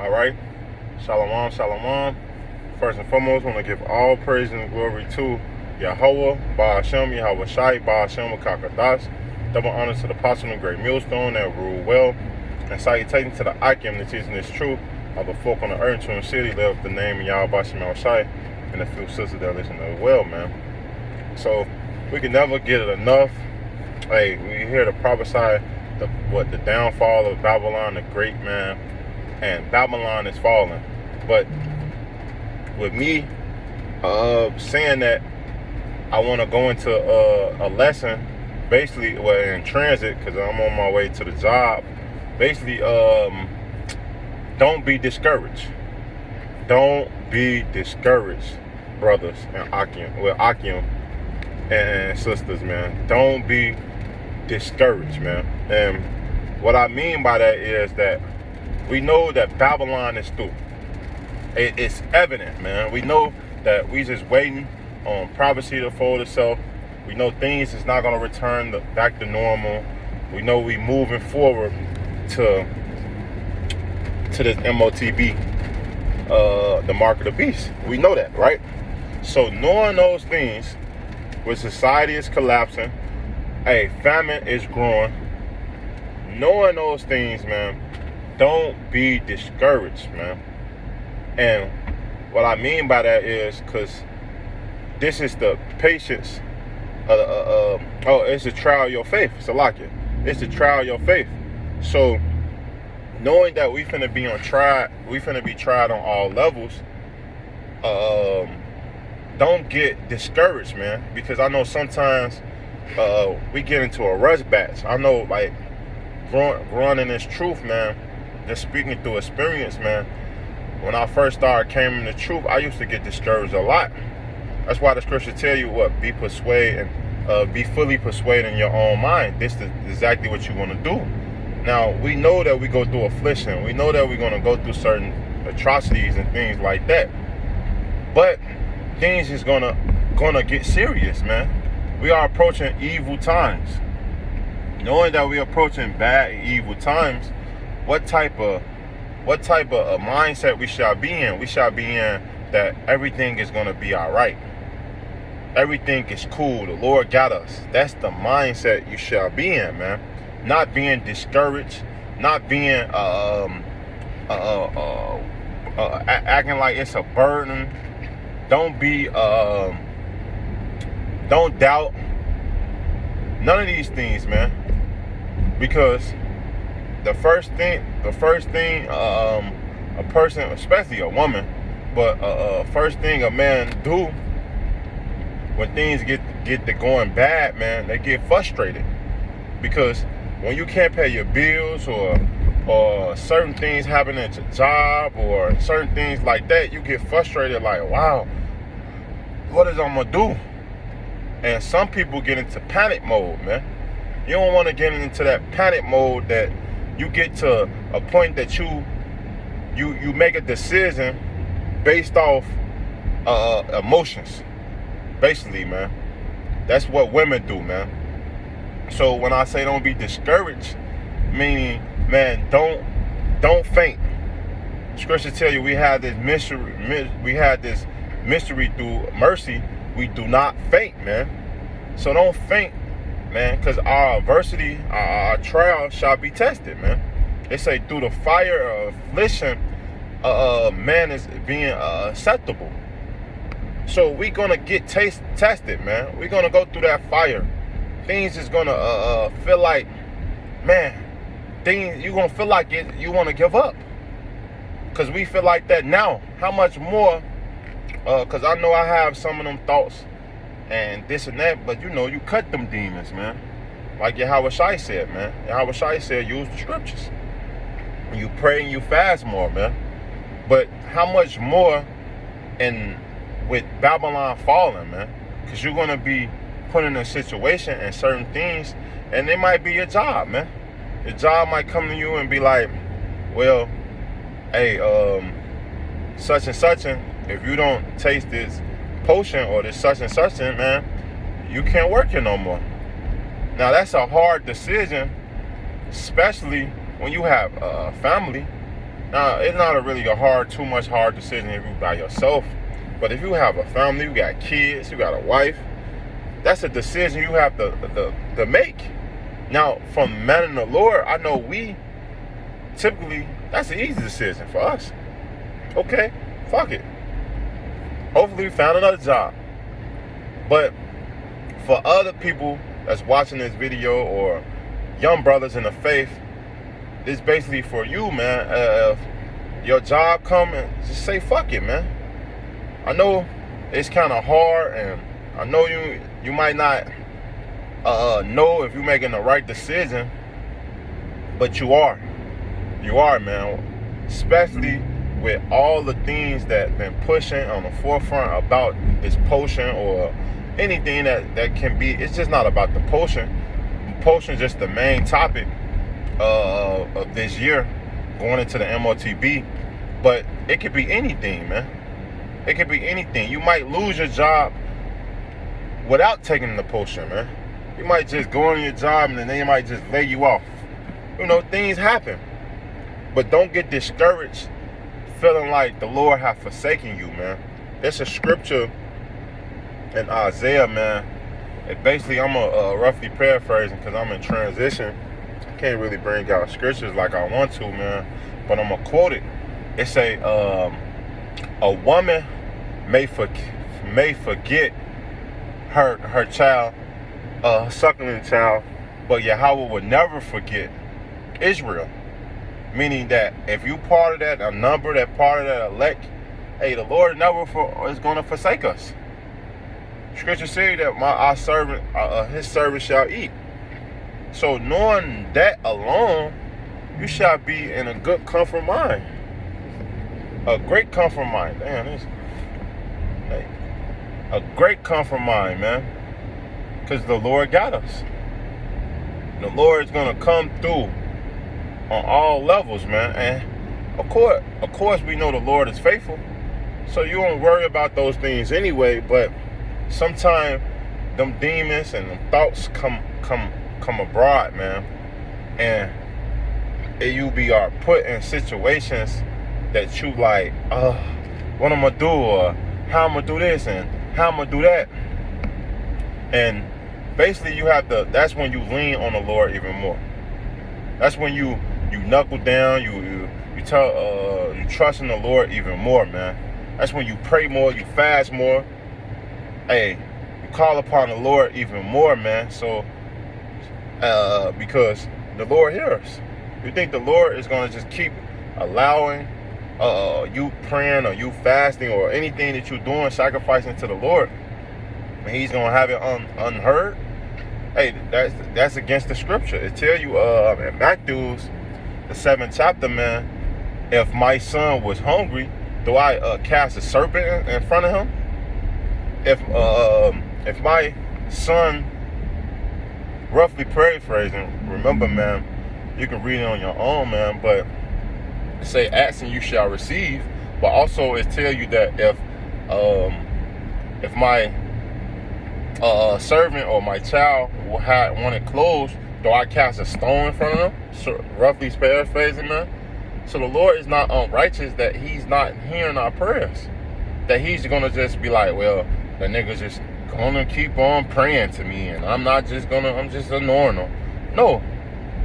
All right. Shalom, shalom. First and foremost, I want to give all praise and glory to Yahweh, Ba'ashem, Yahweh Shai, Ba'ashem, Kakadash. Double honor to the apostle and great millstone that rule well. And salutation to the Akim that teaching this truth of the folk on the earth to the city, live the name of Yahweh Ba'ashem Shai and the few sisters that listen as well, man. So we can never get it enough. Hey, we hear the prophesy the downfall of Babylon the Great, man, and Babylon is falling. But with me saying that, I want to go into a lesson, basically, in transit, because I'm on my way to the job. Basically, don't be discouraged. Don't be discouraged, brothers and Akim and sisters, man. Don't be discouraged, man. And what I mean by that is that we know that Babylon is through. It's evident, man. We know that we just waiting on prophecy to fold itself. We know things is not going to return back to normal. We know we moving forward to this MOTB, the mark of the beast. We know that, right? So knowing those things, when society is collapsing, famine is growing. Knowing those things, man, don't be discouraged, man. And what I mean by that is because this is the patience. It's a trial of your faith. Salakia. It's a trial of your faith. So knowing that we finna be tried on all levels, don't get discouraged, man. Because I know sometimes we get into a rush batch. I know, like, growing in this truth, man, just speaking through experience, man, when I first came in the truth, I used to get discouraged a lot. That's why the scripture tell you be persuaded and be fully persuaded in your own mind. This is exactly what you want to do. Now, we know that we go through affliction. We know that we're going to go through certain atrocities and things like that. But things is gonna get serious, man. We are approaching evil times. Knowing that we're approaching bad and evil times, what type of mindset we shall be in? We shall be in that everything is gonna be all right. Everything is cool. The Lord got us. That's the mindset you shall be in, man. Not being discouraged. Not being acting like it's a burden. Don't doubt none of these things, man. Because the first thing a person, especially a woman, but first thing a man do when things get to going bad, man, they get frustrated. Because when you can't pay your bills or certain things happen at your job or certain things like that, you get frustrated like, wow, what is I'm gonna do? And some people get into panic mode, man. You don't want to get into that panic mode that you get to a point that you make a decision based off emotions. Basically, man. That's what women do, man. So when I say don't be discouraged, meaning, man, don't faint. Scripture tell you we had this mystery through mercy. We do not faint, man. So don't faint, man, because our adversity, our trial shall be tested, man. They say through the fire of affliction, man is being acceptable. So we gonna get tested, man. We're gonna go through that fire. Things is gonna feel like, man, you gonna feel like you want to give up. Because we feel like that now. How much more? Because I know I have some of them thoughts and this and that, but you cut them demons, man. Like Yahweh Shai said, man. Yahweh Shai said, use the scriptures. You pray and you fast more, man. But how much more with Babylon falling, man? Because you're going to be put in a situation and certain things, and it might be your job, man. Your job might come to you and be like, well, hey, such and such, if you don't taste this potion or this such and such, man, you can't work here no more. Now, that's a hard decision, especially when you have a family. Now, it's not too much hard decision if you by yourself. But if you have a family, you got kids, you got a wife, that's a decision you have to make. Now, from man and the Lord, I know we typically, that's an easy decision for us. Okay, fuck it. Hopefully we found another job. But for other people that's watching this video, or young brothers in the faith, it's basically for you, man. If your job coming, just say fuck it, man. I know it's kind of hard, and I know you might not know if you're making the right decision, but you are, man. Especially with all the things that been pushing on the forefront about this potion or anything that can be. It's just not about the potion. Potion is just the main topic of this year, going into the MOTB. But it could be anything, man. It could be anything. You might lose your job without taking the potion, man. You might just go on your job and then they might just lay you off. You know, things happen. But don't get discouraged feeling like the Lord have forsaken you, man. There's a scripture in Isaiah, man. It basically, I'm roughly paraphrasing because I'm in transition. I can't really bring out scriptures like I want to, man. But I'm going to quote it. It say, a woman may forget her child, suckling child, but Yahweh will never forget Israel. Meaning that if you part of that, a number that part of that elect, hey, the Lord never is going to forsake us. Scripture says that our servant, his servant shall eat. So knowing that alone, you shall be in a good comfort mind. A great comfort mind. Damn, a great comfort mind, man. Because the Lord got us. The Lord is going to come through on all levels, man. And of course we know the Lord is faithful. So you don't worry about those things anyway, but sometimes them demons and them thoughts come abroad, man. And you are put in situations that you like, what I'm gonna do, or how I'm gonna do this and how I'm gonna do that. And basically that's when you lean on the Lord even more. That's when you knuckle down, you trust in the Lord even more, man. That's when you pray more, you fast more. Hey, you call upon the Lord even more, man. So, because the Lord hears. You think the Lord is gonna just keep allowing you praying or you fasting or anything that you're doing, sacrificing to the Lord, and He's gonna have it unheard? Hey, that's against the scripture. It tell you in Matthew's, the 7th chapter, man, if my son was hungry, do I cast a serpent in front of him? If my son, roughly paraphrasing, remember, man, you can read it on your own, man, but say ask and you shall receive. But also it tell you that if my servant or my child wanted clothes, do I cast a stone in front of them? So, roughly paraphrasing, man. So the Lord is not unrighteous that He's not hearing our prayers. That He's gonna just be like, well, the nigga's just gonna keep on praying to me, and I'm just ignoring them. No,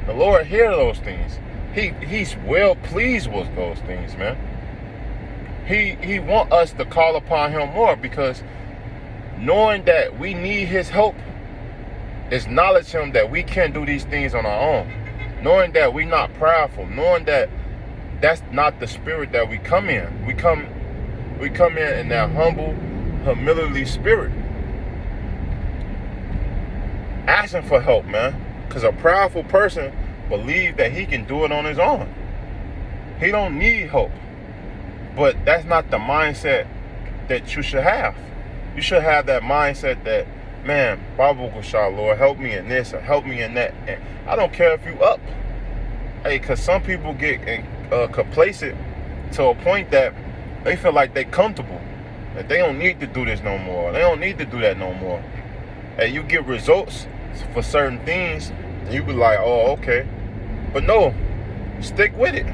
the Lord hears those things. He's well pleased with those things, man. He want us to call upon Him more, because knowing that we need His help is acknowledge Him that we can't do these things on our own. Knowing that we're not proudful, knowing that that's not the spirit that we come in. We come in that humble, humility spirit, asking for help, man. Because a proudful person believes that he can do it on his own. He don't need help. But that's not the mindset that you should have. You should have that mindset that, man, Babu Gusha, Lord, help me in this or help me in that. And I don't care if you up. Hey, because some people get complacent to a point that they feel like they comfortable, that they don't need to do this no more. They don't need to do that no more. And you get results for certain things, and you be like, oh, okay. But no, stick with it.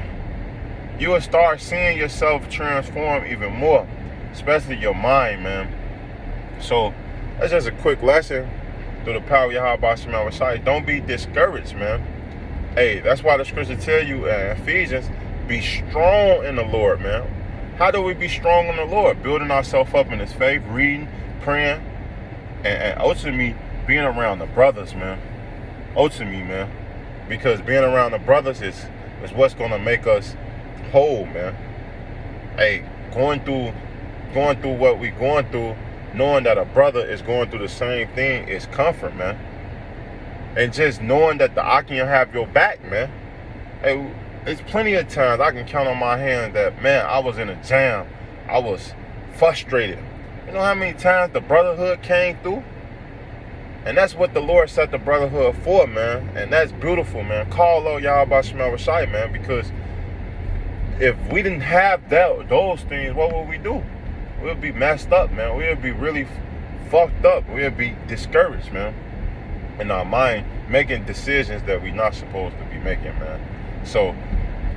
you will start seeing yourself transform even more, especially your mind, man. So that's just a quick lesson through the power of Yahweh Shema Shai. Don't be discouraged, man. Hey, that's why the scripture tell you in Ephesians, be strong in the Lord, man. How do we be strong in the Lord? Building ourselves up in his faith, reading, praying, and ultimately being around the brothers, man. Ultimately, man. Because being around the brothers is what's gonna make us whole, man. Hey, going through what we going through, knowing that a brother is going through the same thing is comfort, man. And just knowing that I can have your back, man. Hey, there's plenty of times I can count on my hand that, man, I was in a jam. I was frustrated. You know how many times the brotherhood came through? And that's what the Lord set the brotherhood for, man. And that's beautiful, man. Call out Yahweh Shema Shai, man, because if we didn't have those things, what would we do? We'd be messed up, man. We'd be really fucked up. We'd be discouraged, man. In our mind, making decisions that we're not supposed to be making, man. So,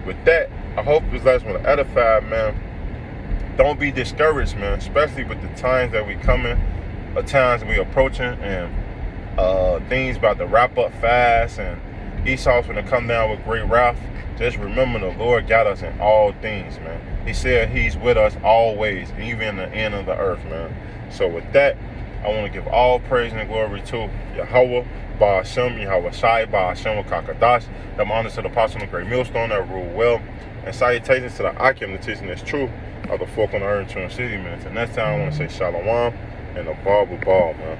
with that, I hope this lesson will edify, man. Don't be discouraged, man, especially with the times that we coming, the times we approaching, and things about to wrap up fast, and Esau's gonna come down with great wrath. Just remember the Lord got us in all things, man. He said he's with us always, even in the end of the earth, man. So with that, I want to give all praise and glory to Yahweh, Ba'ashem, Yahweh Shai, Ba'ashem, Kakadash. That honors to the apostle of the great millstone that rule well. And salutations to the Akim, the teaching is true of the fork on the earth, Trinity City, man. Until next time, I want to say Shalom and a ball, man.